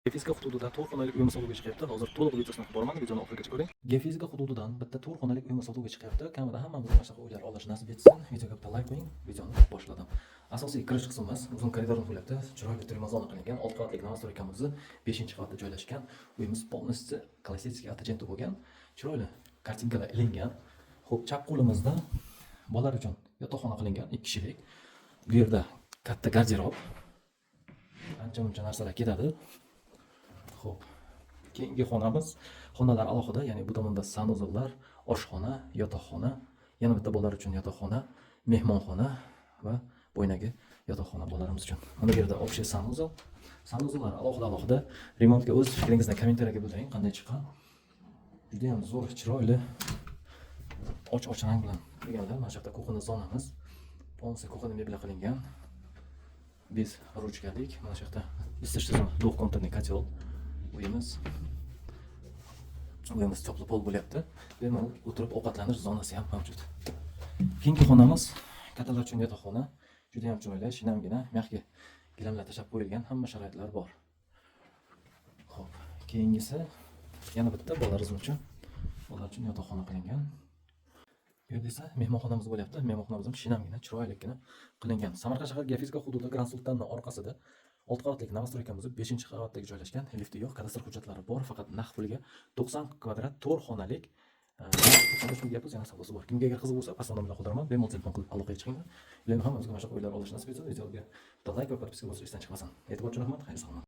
Gefizga hududidan 4 xonalik uy sotuvga chiqyapti. Hozir to'liq videosini qilib boraman. Videoni oxirigacha ko'ring. Gefizga hududidan bitta 4 xonalik uy sotuvga chiqyapti. Kamida hammamizga mana shunaqa uylar olish nasib etsin. Videoga bitta like qo'ying. Videoni boshladim. Asosiy kirish qismimiz uzun koridorni bo'lyapti. Chiroyli tremazon qilingan. 6 qavatlik nostrойkamiz 5-qavatda joylashgan. Uyimiz полностью klassik atagenti bo'lgan. Chiroyli kartinkalar ilingan. Xo'p, chap qo'limizda bolalar uchun yotoqxona qilingan 2 kishilik. Bu yerda katta garderob. Ancha-muncha narsalar ketadi. Xo'p, keyingi xonalar alohida, ya'ni bu tomonda sanuzullar, oshxona, yotoqxona, yana bitta bolalar uchun yotoqxona, mehmonxona va bo'ynagi yotoqxona bolalarimiz uchun. Mana bu yerda общий sanuzul. Sanuzullar alohida. Remontga o'z fikringizni kommentariyaga bildiring, qanday chiqqan. Juda ham zo'r, chiroyli. Och rang bilan qilganlar. Mana shu yerda kuxona zonamiz. Полностью kuxona mebel qilingan. Без ручкalik. Mana shu yerda isitish tizimi, двухконтурный котел. Uyimiz chopli pol bo'lyapti. Bemalol o'tirib ovqatlanish zonasi ham mavjud. Keyingi xonamiz kattalar uchun yotoqxona. Juda ham chiroyli, shinamgina, mягкий gilamlar tashlab qo'yilgan, hamma sharoitlar bor. Xo'p, keyingisi yana bitta bolalar uchun yotoqxona qilingan. Bu yerda esa mehmonxonamiz bo'lyapti. Mehmonxonamiz ham shinamgina, chiroyligina qilingan. Samarqand shahar Gefizga hududi Grand Sultanning orqasida 6 qavatlik nostrойkamiz 5-qavatdagi joylashgan. Lifti yo'q, kadastr hujjatlari bor, faqat naqd pulga 90 kvadrat 4 xonalik 93 ming gapsiz yana savdosi bor. Kimga agar qiziq bo'lsa, pastdan bilan qo'ldiraman, bemalol telefon qilib aloqaga chiqinglar. Ilohim hammamizga mana shu uylar olish nasib etsin. Videoga like va podpiska bosishni esdan chiqmasin. E'tibor uchun rahmat. Xayr-salomat.